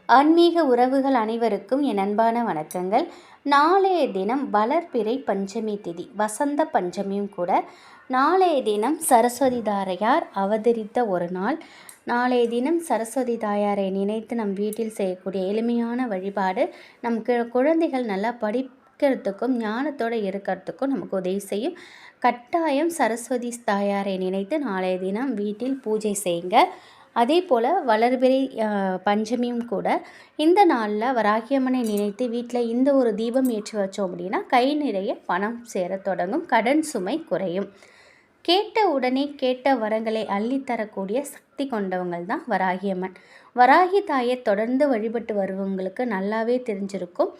ஆன்மீக உறவுகள் அனைவருக்கும் என் அன்பான வணக்கங்கள். நாளைய தினம் வளர்பிறை பஞ்சமி திதி, வசந்த பஞ்சமியும் கூட. நாளைய தினம் சரஸ்வதி தாயார் அவதரித்த ஒரு நாள். நாளைய தினம் சரஸ்வதி தாயாரை நினைத்து நம் வீட்டில் செய்யக்கூடிய எளிமையான வழிபாடு நம் குழந்தைகள் நல்லா படிக்கிறதுக்கும் ஞானத்தோடு இருக்கிறதுக்கும் நமக்கு உதவி செய்யும். கட்டாயம் சரஸ்வதி தாயாரை நினைத்து நாளைய தினம் வீட்டில் பூஜை செய்யுங்க. அதே போல் வளர்பிறை பஞ்சமியும் கூட. இந்த நாளில் வராகியம்மனை நினைத்து வீட்டில் இந்த ஒரு தீபம் ஏற்றி வச்சோம் அப்படின்னா கை நிறைய பணம் சேர தொடங்கும், கடன் சுமை குறையும். கேட்ட உடனே கேட்ட வரங்களை அள்ளித்தரக்கூடிய சக்தி கொண்டவங்கள் தான் வராகியம்மன். வராகி தாயை தொடர்ந்து வழிபட்டு வருவங்களுக்கு நல்லாவே தெரிஞ்சிருக்கும்.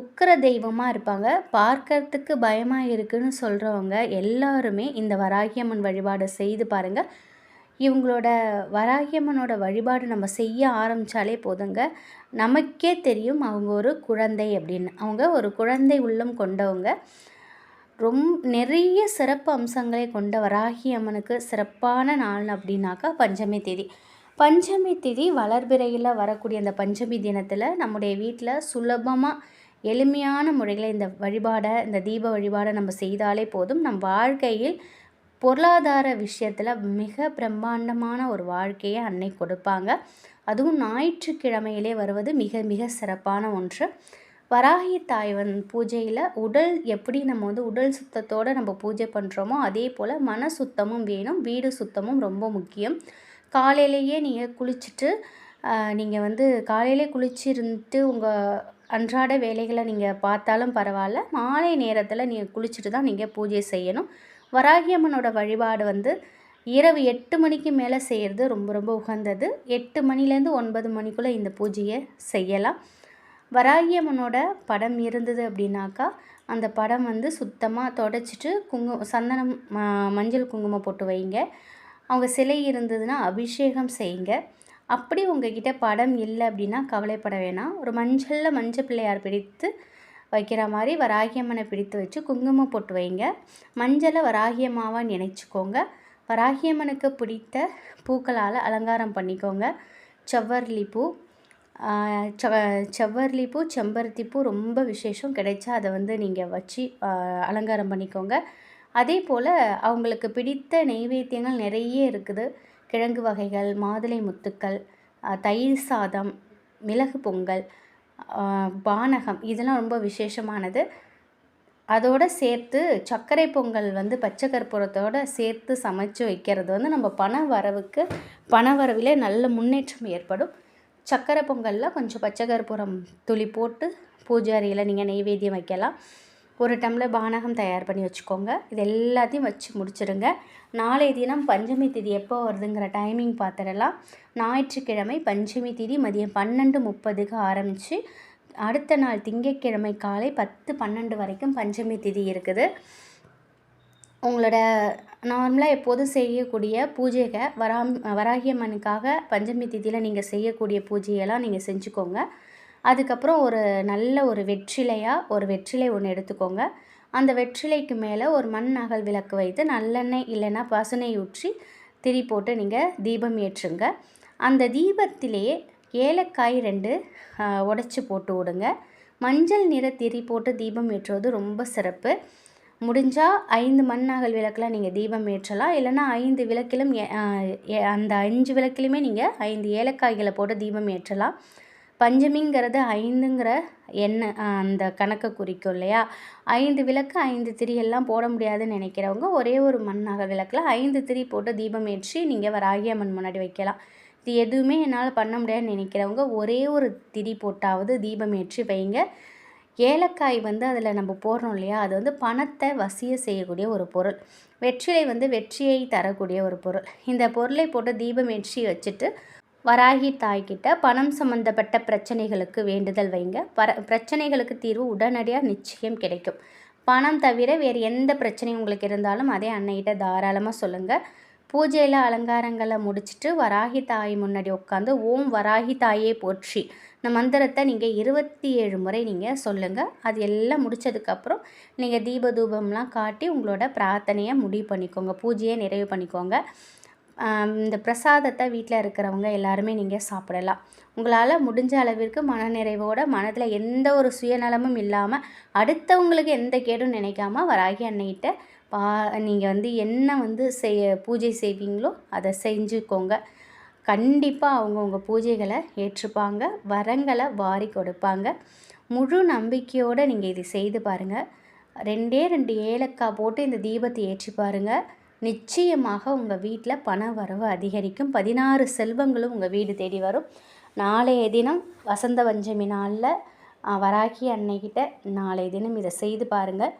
உக்கிர தெய்வமாக இருப்பாங்க, பார்க்கறதுக்கு பயமாக இருக்குன்னு சொல்கிறவங்க எல்லாருமே இந்த வராகியம்மன் வழிபாடு செய்து பாருங்கள். இவங்களோட வராகியம்மனோட வழிபாடு நம்ம செய்ய ஆரம்பித்தாலே போதுங்க, நமக்கே தெரியும் அவங்க ஒரு குழந்தை அப்படின்னு. அவங்க ஒரு குழந்தை உள்ளம் கொண்டவங்க. நிறைய சிறப்பு அம்சங்களை கொண்ட வராகி அம்மனுக்கு சிறப்பான நாள் அப்படின்னாக்கா பஞ்சமி திதி. பஞ்சமி திதி வளர்பிறையில் வரக்கூடிய அந்த பஞ்சமி தினத்தில் நம்முடைய வீட்டில் சுலபமாக எளிமையான முறையில் இந்த தீப வழிபாடை நம்ம செய்தாலே போதும். நம் வாழ்க்கையில் பொருளாதார விஷயத்தில் மிக பிரம்மாண்டமான ஒரு வாழ்க்கையை அன்னை கொடுப்பாங்க. அதுவும் ஞாயிற்றுக்கிழமையிலே வருவது மிக மிக சிறப்பான ஒன்று. வராகி தாய் பூஜையில் எப்படி நம்ம உடல் சுத்தத்தோடு நம்ம பூஜை பண்ணுறோமோ அதே போல் மன சுத்தமும் வேணும், வீடு சுத்தமும் ரொம்ப முக்கியம். காலையிலேயே நீங்கள் குளிச்சுட்டு காலையிலே குளிச்சிருந்துட்டு உங்கள் அன்றாட வேலைகளை நீங்கள் பார்த்தாலும் பரவாயில்ல, மாலை நேரத்தில் நீங்கள் குளிச்சுட்டு தான் நீங்கள் பூஜை செய்யணும். வராகியம்மனோட வழிபாடு இரவு 8 மணிக்கு மேலே செய்கிறது ரொம்ப ரொம்ப உகந்தது. 8 மணிலேருந்து 9 மணிக்குள்ளே இந்த பூஜையை செய்யலாம். வராகியம்மனோட படம் இருந்தது அப்படின்னாக்கா அந்த படம் சுத்தமாக தொடச்சிட்டு சந்தனம் மஞ்சள் குங்குமம் போட்டு வைங்க. அவங்க சிலை இருந்ததுன்னா அபிஷேகம் செய்யுங்க. அப்படி உங்ககிட்ட படம் இல்லை அப்படின்னா கவலைப்பட வேணாம். ஒரு மஞ்சள் பிள்ளையார் பிடித்து வைக்கிற மாதிரி வராகியம்மனை பிடித்து வச்சு குங்குமம் போட்டு வைங்க. மஞ்சளை வராகியம்மாவாக நினைச்சிக்கோங்க. வராகியம்மனுக்கு பிடித்த பூக்களால் அலங்காரம் பண்ணிக்கோங்க. செவ்வரளி பூ, செம்பருத்தி பூ ரொம்ப விசேஷம். கிடைச்சா அதை நீங்கள் வச்சு அலங்காரம் பண்ணிக்கோங்க. அதே போல் அவங்களுக்கு பிடித்த நெய்வேத்தியங்கள் நிறைய இருக்குது. கிழங்கு வகைகள், மாதுளை முத்துக்கள், தயிர் சாதம், மிளகு பொங்கல், பானகம், இதெல்லாம் ரொம்ப விசேஷமானது. அதோடு சேர்த்து சர்க்கரை பொங்கல் பச்சை கற்பூரத்தோடு சேர்த்து சமைச்சு வைக்கிறது நம்ம பணவரவிலே நல்ல முன்னேற்றம் ஏற்படும். சர்க்கரை பொங்கலில் கொஞ்சம் பச்சை கற்பூரம் துளி போட்டு பூஜை அறையில் நீங்கள் நெய்வேத்தியம் வைக்கலாம். 1 டம்ளர் பானகம் தயார் பண்ணி வச்சுக்கோங்க. இது எல்லாத்தையும் வச்சு முடிச்சிடுங்க. நாளைய தினம் பஞ்சமி திதி எப்போ வருதுங்கிற டைமிங் பார்த்துடலாம். ஞாயிற்றுக்கிழமை பஞ்சமி திதி மதியம் 12:30க்கு ஆரம்பித்து அடுத்த நாள் திங்கட்கிழமை காலை 10-12 வரைக்கும் பஞ்சமி திதி இருக்குது. உங்களோட நார்மலாக எப்போதும் செய்யக்கூடிய பூஜைகள் வராகியம்மனுக்காக பஞ்சமி திதியில் நீங்கள் செய்யக்கூடிய பூஜையெல்லாம் நீங்கள் செஞ்சுக்கோங்க. அதுக்கப்புறம் ஒரு வெற்றிலை ஒன்று எடுத்துக்கோங்க. அந்த வெற்றிலைக்கு மேலே ஒரு மண் அகல் விளக்கு வைத்து நல்லெண்ணெய் இல்லைன்னா பசுனை ஊற்றி திரி போட்டு நீங்கள் தீபம் ஏற்றுங்க. அந்த தீபத்திலேயே ஏலக்காய் 2 உடைச்சி போட்டு விடுங்க. மஞ்சள் நிற திரி போட்டு தீபம் ஏற்றுவது ரொம்ப சிறப்பு. முடிஞ்சால் 5 மண் அகல் விளக்கில் நீங்கள் தீபம் ஏற்றலாம். இல்லைன்னா 5 விளக்கிலும் அந்த 5 விளக்கிலுமே நீங்கள் 5 ஏலக்காய்களை போட்டு தீபம் ஏற்றலாம். பஞ்சமிங்கிறது 5ங்கிற எண்ணெய் அந்த கணக்கை குறிக்கும் இல்லையா? 5 விளக்கு 5 திரி எல்லாம் போட முடியாதுன்னு நினைக்கிறவங்க ஒரே ஒரு மண் அகல் விளக்கில் 5 திரி போட்டு தீபம் ஏற்றி நீங்கள் வராகியம்மன் முன்னாடி வைக்கலாம். இது எதுவுமே என்னால் பண்ண முடியாதுன்னு நினைக்கிறவங்க ஒரே ஒரு திரி போட்டாவது தீபம் ஏற்றி வைங்க. ஏலக்காய் அதில் நம்ம போடுறோம் இல்லையா, அது பணத்தை வசிய செய்யக்கூடிய ஒரு பொருள். வெற்றிலை வெற்றியை தரக்கூடிய ஒரு பொருள். இந்த பொருளை போட்டு தீபம் ஏற்றி வச்சுட்டு வராகி தாய்கிட்ட பணம் சம்பந்தப்பட்ட பிரச்சனைகளுக்கு வேண்டுதல் வைங்க. பிரச்சனைகளுக்கு தீர்வு உடனடியாக நிச்சயம் கிடைக்கும். பணம் தவிர வேறு எந்த பிரச்சனையும் உங்களுக்கு இருந்தாலும் அதே அன்னைகிட்ட தாராளமாக சொல்லுங்கள். பூஜையில் அலங்காரங்களை முடிச்சுட்டு வராகி தாய் முன்னாடி உட்காந்து ஓம் வராகி தாயே போற்றி இந்த மந்திரத்தை நீங்கள் 27 முறை நீங்கள் சொல்லுங்கள். அது எல்லாம் முடித்ததுக்கப்புறம் நீங்கள் தீப தூபம்லாம் காட்டி உங்களோட பிரார்த்தனையை முடிவு பண்ணிக்கோங்க, பூஜையை நிறைவு பண்ணிக்கோங்க. இந்த பிரசாதத்தை வீட்டில் இருக்கிறவங்க எல்லாருமே நீங்கள் சாப்பிடலாம். உங்களால் முடிஞ்ச அளவிற்கு மனநிறைவோட மனதில் எந்த ஒரு சுயநலமும் இல்லாமல் அடுத்தவங்களுக்கு எந்த கேடும் நினைக்காம வராகி அன்னைகிட்ட நீங்கள் வந்து என்ன பூஜை செய்வீங்களோ அதை செஞ்சுக்கோங்க. கண்டிப்பாக அவங்க உங்கள் பூஜைகளை ஏற்றுப்பாங்க, வரங்களை வாரி கொடுப்பாங்க. முழு நம்பிக்கையோடு நீங்கள் இதை செய்து பாருங்கள். 2 ஏலக்காய் போட்டு இந்த தீபத்தை ஏற்றி பாருங்கள். நிச்சயமாக உங்கள் வீட்டில் பண வரவு அதிகரிக்கும். 16 செல்வங்களும் உங்கள் வீடு தேடி வரும். நாளைய தினம் வசந்த பஞ்சமி நாளில் வராகி அன்னைக்கிட்ட நாளைய தினம் இதை செய்து பாருங்கள்.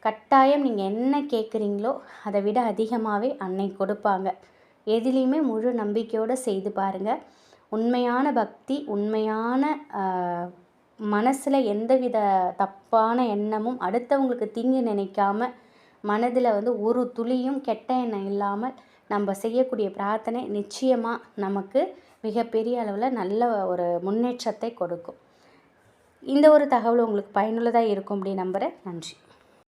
கட்டாயம் நீங்கள் என்ன கேட்குறீங்களோ அதை விட அதிகமாகவே அன்னை கொடுப்பாங்க. எதுலேயுமே முழு நம்பிக்கையோடு செய்து பாருங்கள். உண்மையான பக்தி, உண்மையான மனசில் எந்தவித தப்பான எண்ணமும் அடுத்தவங்களுக்கு தீங்கு நினைக்காம மனதில் ஒரு துளியும் கெட்ட எண்ணம் இல்லாமல் நம்ம செய்யக்கூடிய பிரார்த்தனை நிச்சயமாக நமக்கு மிகப்பெரிய அளவில் நல்ல ஒரு முன்னேற்றத்தை கொடுக்கும். இந்த ஒரு தகவல் உங்களுக்கு பயனுள்ளதாக இருக்கும் அப்படி நம்புகிறேன். நன்றி.